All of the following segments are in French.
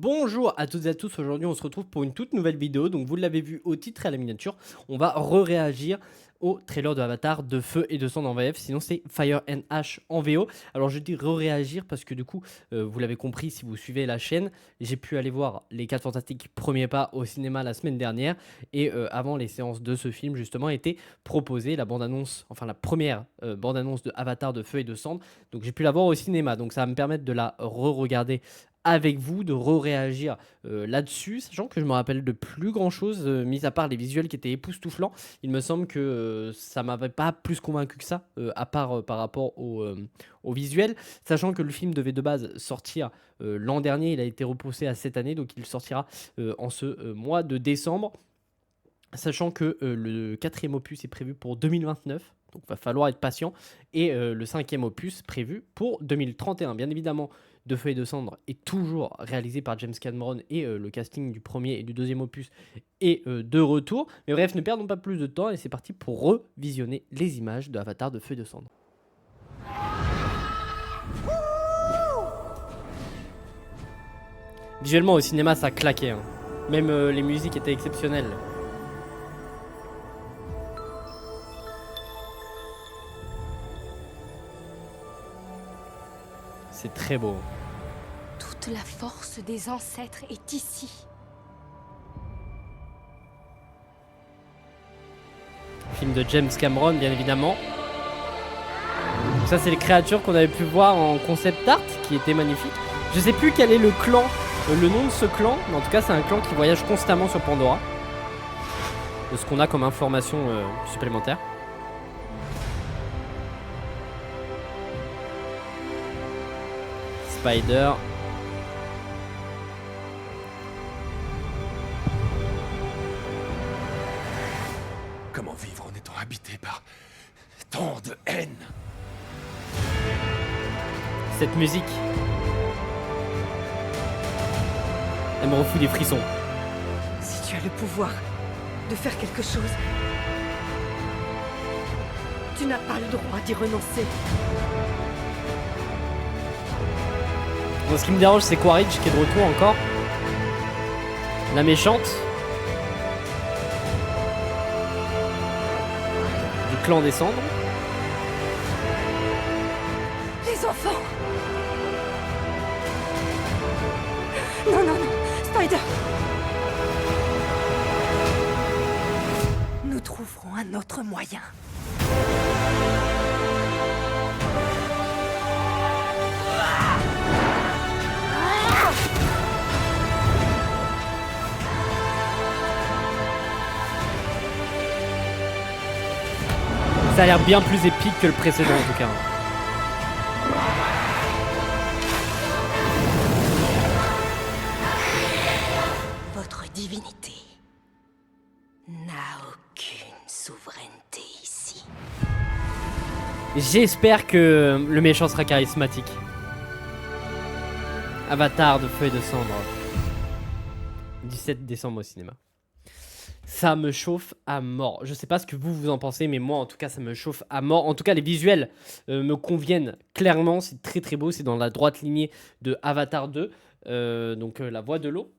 Bonjour à toutes et à tous, aujourd'hui on se retrouve pour une toute nouvelle vidéo, donc vous l'avez vu au titre et à la miniature, on va re-réagir au trailer de Avatar de Feu et de Sang en VF, sinon c'est Fire and Ash en VO. Alors je dis re-réagir parce que du coup, vous l'avez compris si vous suivez la chaîne, j'ai pu aller voir Les 4 Fantastiques Premier Pas au cinéma la semaine dernière, et avant les séances de ce film justement était proposée la bande-annonce, enfin la première bande-annonce de Avatar de Feu et de Sang, donc j'ai pu la voir au cinéma, donc ça va me permettre de la re-regarder avec vous, de re-réagir là-dessus, sachant que je me rappelle de plus grand-chose, mis à part les visuels qui étaient époustouflants. Il me semble que ça m'avait pas plus convaincu que ça, à part par rapport au visuel, sachant que le film devait de base sortir l'an dernier, il a été repoussé à cette année, donc il sortira en ce mois de décembre, sachant que le quatrième opus est prévu pour 2029. Donc va falloir être patient. Et le cinquième opus prévu pour 2031. Bien évidemment, De Feu et de Cendre est toujours réalisé par James Cameron et le casting du premier et du deuxième opus est de retour. Mais bref, ne perdons pas plus de temps et c'est parti pour revisionner les images de Avatar de Feu et de Cendre. Visuellement au cinéma ça claquait, hein. Même les musiques étaient exceptionnelles. C'est très beau. Toute la force des ancêtres est ici. Film de James Cameron, bien évidemment. Donc ça, c'est les créatures qu'on avait pu voir en concept art, qui était magnifique. Je sais plus quel est le clan, le nom de ce clan, mais en tout cas, c'est un clan qui voyage constamment sur Pandora. De ce qu'on a comme information supplémentaire. Spider. Comment vivre en étant habité par tant de haine? Cette musique. Elle me refoule des frissons. Si tu as le pouvoir de faire quelque chose, tu n'as pas le droit d'y renoncer. Bon, ce qui me dérange, c'est Quaritch qui est de retour encore. La méchante. Du clan des cendres. Les enfants! Non, non, non! Spider! Nous trouverons un autre moyen. Ça a l'air bien plus épique que le précédent en tout cas. Votre divinité n'a aucune souveraineté ici. J'espère que le méchant sera charismatique. Avatar de Feu et de Cendre. 17 décembre au cinéma. Ça me chauffe à mort. Je sais pas ce que vous en pensez, mais moi en tout cas ça me chauffe à mort. En tout cas les visuels me conviennent clairement. C'est très très beau. C'est dans la droite lignée de Avatar 2. Donc la voie de l'eau.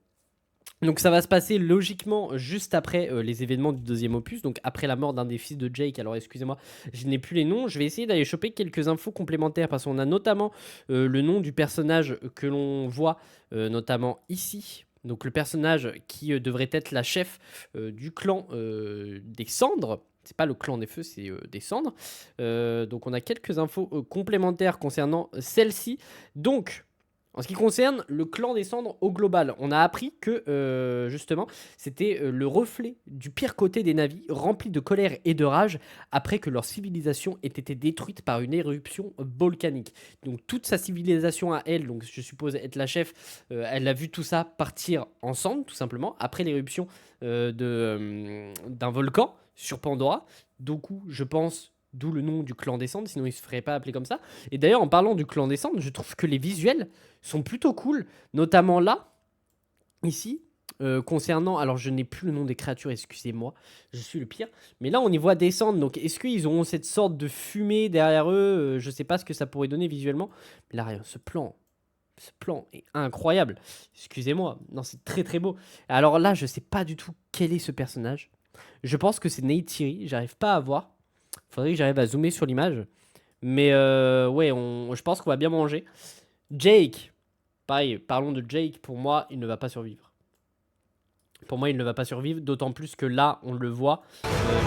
Donc ça va se passer logiquement juste après les événements du deuxième opus, donc après la mort d'un des fils de Jake. Alors excusez-moi, je n'ai plus les noms, je vais essayer d'aller choper quelques infos complémentaires parce qu'on a notamment le nom du personnage que l'on voit notamment ici. Donc le personnage qui devrait être la chef du clan des cendres. C'est pas le clan des feux, c'est des cendres. Donc on a quelques infos complémentaires concernant celle-ci. Donc en ce qui concerne le clan des cendres au global, on a appris que justement c'était le reflet du pire côté des Na'vi, remplis de colère et de rage après que leur civilisation ait été détruite par une éruption volcanique. Donc toute sa civilisation à elle, donc je suppose être la chef, elle a vu tout ça partir en cendres tout simplement après l'éruption d'un volcan sur Pandora. Du coup, je pense. D'où le nom du clan des cendres, sinon il se ferait pas appeler comme ça. Et d'ailleurs, en parlant du clan des cendres, je trouve que les visuels sont plutôt cool, notamment là, ici, concernant, alors je n'ai plus le nom des créatures, excusez-moi, je suis le pire, mais là on y voit descendre, donc est-ce qu'ils auront cette sorte de fumée derrière eux, je sais pas ce que ça pourrait donner visuellement, mais là rien, ce plan, Ce plan est incroyable. Excusez-moi. Non, c'est très très beau. Alors là, je sais pas du tout quel est ce personnage. Je pense que c'est Neytiri. J'arrive pas à voir. Faudrait que j'arrive à zoomer sur l'image. Mais ouais, je pense qu'on va bien manger. Jake. Pareil, parlons de Jake. Pour moi, il ne va pas survivre. Pour moi, il ne va pas survivre. D'autant plus que là, on le voit.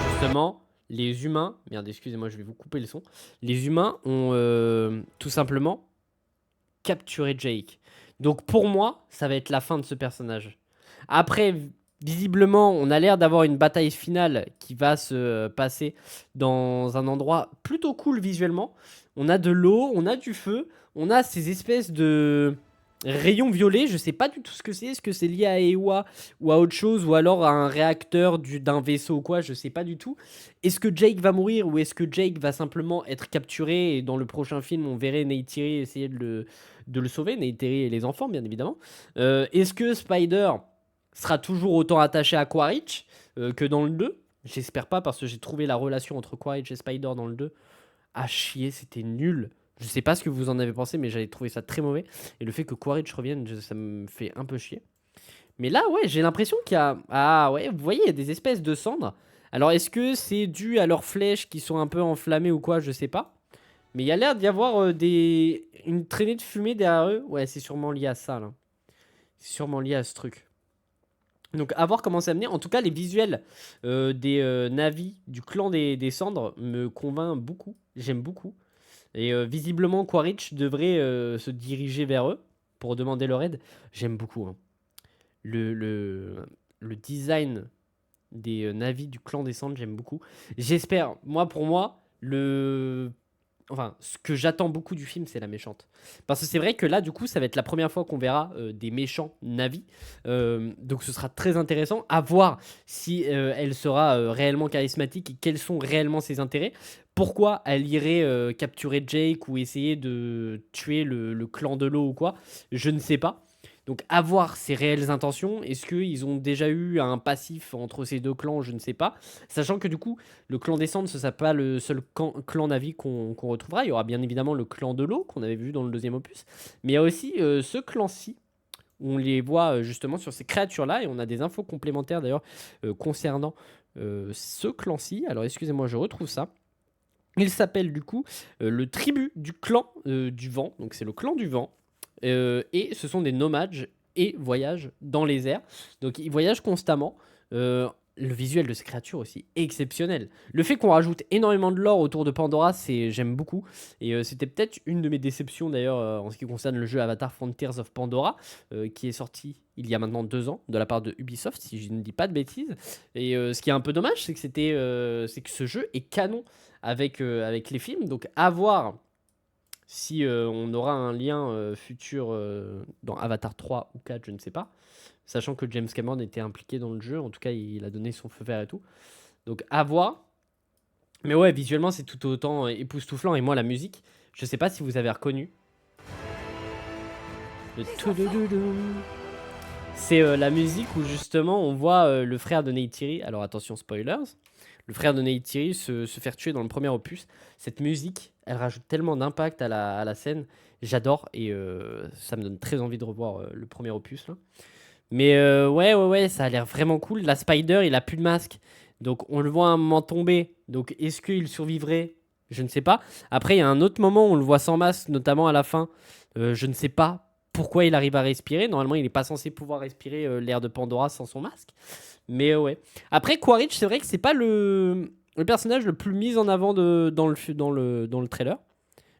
Justement, les humains... Merde, excusez-moi, je vais vous couper le son. Les humains ont tout simplement capturé Jake. Donc pour moi, ça va être la fin de ce personnage. Après, visiblement, on a l'air d'avoir une bataille finale qui va se passer dans un endroit plutôt cool visuellement. On a de l'eau, on a du feu, on a ces espèces de rayons violets. Je sais pas du tout ce que c'est. Est-ce que c'est lié à Ewa ou à autre chose ou alors à un réacteur d'un vaisseau ou quoi? Je sais pas du tout. Est-ce que Jake va mourir ou est-ce que Jake va simplement être capturé et dans le prochain film, on verrait Neytiri essayer de le sauver, Neytiri et les enfants, bien évidemment. Est-ce que Spider sera toujours autant attaché à Quaritch que dans le 2? J'espère pas parce que j'ai trouvé la relation entre Quaritch et Spider dans le 2 à chier, c'était nul. Je sais pas ce que vous en avez pensé, mais j'avais trouvé ça très mauvais. Et le fait que Quaritch revienne, ça me fait un peu chier. Mais là, ouais, j'ai l'impression qu'il y a... Ah ouais, vous voyez, il y a des espèces de cendres. Alors, est-ce que c'est dû à leurs flèches qui sont un peu enflammées ou quoi? Je sais pas. Mais il y a l'air d'y avoir une traînée de fumée derrière eux. Ouais, c'est sûrement lié à ça, là. C'est sûrement lié à ce truc. Donc, à voir comment ça venir. En tout cas, les visuels des navis du clan des cendres me convainc beaucoup. J'aime beaucoup. Et visiblement, Quaritch devrait se diriger vers eux pour demander leur aide. J'aime beaucoup. Hein. Le design des navis du clan des cendres, j'aime beaucoup. J'espère, pour moi, ce que j'attends beaucoup du film, c'est la méchante. Parce que c'est vrai que là, du coup, ça va être la première fois qu'on verra des méchants navis. Donc ce sera très intéressant à voir si elle sera réellement charismatique et quels sont réellement ses intérêts. Pourquoi elle irait capturer Jake ou essayer de tuer le clan de l'eau ou quoi? Je ne sais pas. Donc, à voir ses réelles intentions. Est-ce qu'ils ont déjà eu un passif entre ces deux clans? Je ne sais pas. Sachant que du coup, le clan des cendres, ce ne sera pas le seul clan Navi qu'on retrouvera. Il y aura bien évidemment le clan de l'eau qu'on avait vu dans le deuxième opus. Mais il y a aussi ce clan-ci. Où on les voit justement sur ces créatures-là. Et on a des infos complémentaires d'ailleurs concernant ce clan-ci. Alors, excusez-moi, je retrouve ça. Il s'appelle du coup le tribut du clan du vent. Donc, c'est le clan du vent. Et ce sont des nomades et voyagent dans les airs. Donc ils voyagent constamment. Le visuel de ces créatures aussi exceptionnel. Le fait qu'on rajoute énormément de lore autour de Pandora, j'aime beaucoup. Et c'était peut-être une de mes déceptions d'ailleurs en ce qui concerne le jeu Avatar Frontiers of Pandora, qui est sorti il y a maintenant 2 ans de la part de Ubisoft, si je ne dis pas de bêtises. Et ce qui est un peu dommage, c'est que c'est que ce jeu est canon avec les films. Donc à voir si on aura un lien futur dans Avatar 3 ou 4, je ne sais pas. Sachant que James Cameron était impliqué dans le jeu. En tout cas, il a donné son feu vert et tout. Donc, à voir. Mais ouais, visuellement, c'est tout autant époustouflant. Et moi, la musique, je sais pas si vous avez reconnu. C'est la musique où, justement, on voit le frère de Neytiri. Alors, attention, spoilers. Le frère de Neytiri se faire tuer dans le premier opus. Cette musique, elle rajoute tellement d'impact à la scène. J'adore et ça me donne très envie de revoir le premier opus. Là. Mais ouais, ça a l'air vraiment cool. La Spider, il a plus de masque. Donc on le voit un moment tomber. Donc est-ce qu'il survivrait? Je ne sais pas. Après, il y a un autre moment où on le voit sans masque, notamment à la fin. Je ne sais pas pourquoi il arrive à respirer. Normalement, il n'est pas censé pouvoir respirer l'air de Pandora sans son masque. Mais ouais. Après, Quaritch, c'est vrai que c'est pas le personnage le plus mis en avant dans le trailer.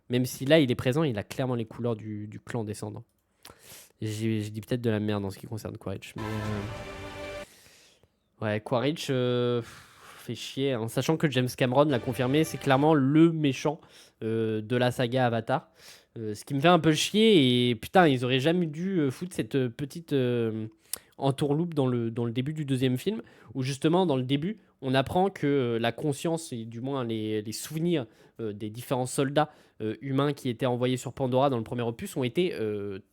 Même si là, il est présent, il a clairement les couleurs du clan descendant. J'ai dit peut-être de la merde en ce qui concerne Quaritch. Mais ouais, Quaritch fait chier. Hein. Sachant que James Cameron l'a confirmé, c'est clairement le méchant de la saga Avatar. Ce qui me fait un peu chier. Et putain, ils auraient jamais dû foutre cette petite entourloupe dans le début du deuxième film. Où justement, dans le début, on apprend que la conscience, et du moins les souvenirs des différents soldats humains qui étaient envoyés sur Pandora dans le premier opus ont été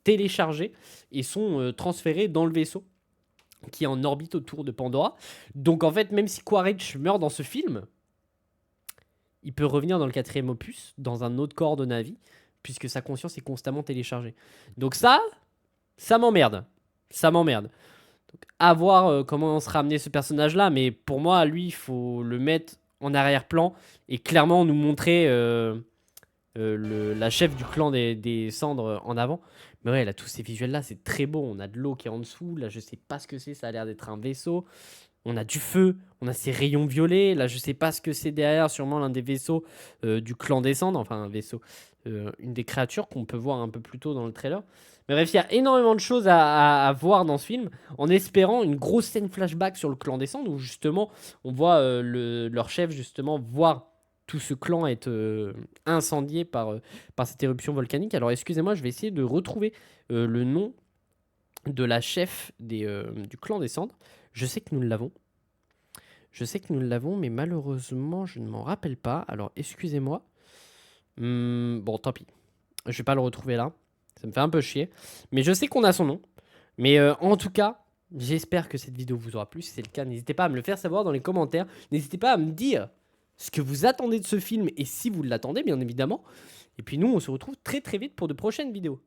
téléchargés et sont transférés dans le vaisseau qui est en orbite autour de Pandora. Donc en fait, même si Quaritch meurt dans ce film, il peut revenir dans le 4e opus, dans un autre corps de Navi, puisque sa conscience est constamment téléchargée. Donc ça m'emmerde. Ça m'emmerde. Donc, à voir comment sera amené ce personnage-là, mais pour moi, lui, il faut le mettre en arrière-plan et clairement nous montrer la chef du clan des cendres en avant. Mais ouais, là, tous ces visuels-là, c'est très beau. On a de l'eau qui est en dessous. Là, je sais pas ce que c'est. Ça a l'air d'être un vaisseau. On a du feu. On a ces rayons violets. Là, je sais pas ce que c'est derrière. Sûrement l'un des vaisseaux du clan des cendres. Enfin, un vaisseau. Une des créatures qu'on peut voir un peu plus tôt dans le trailer. Mais bref, il y a énormément de choses à voir dans ce film. En espérant une grosse scène flashback sur le clan des cendres. Où justement, on voit leur chef justement voir tout ce clan être incendié par cette éruption volcanique. Alors excusez-moi, je vais essayer de retrouver le nom de la chef du clan des cendres. Je sais que nous l'avons. Je sais que nous l'avons, mais malheureusement, je ne m'en rappelle pas. Alors excusez-moi. Bon, tant pis. Je vais pas le retrouver là. Ça me fait un peu chier. Mais je sais qu'on a son nom. Mais en tout cas, j'espère que cette vidéo vous aura plu. Si c'est le cas, n'hésitez pas à me le faire savoir dans les commentaires. N'hésitez pas à me dire ce que vous attendez de ce film et si vous l'attendez, bien évidemment. Et puis nous, on se retrouve très très vite pour de prochaines vidéos.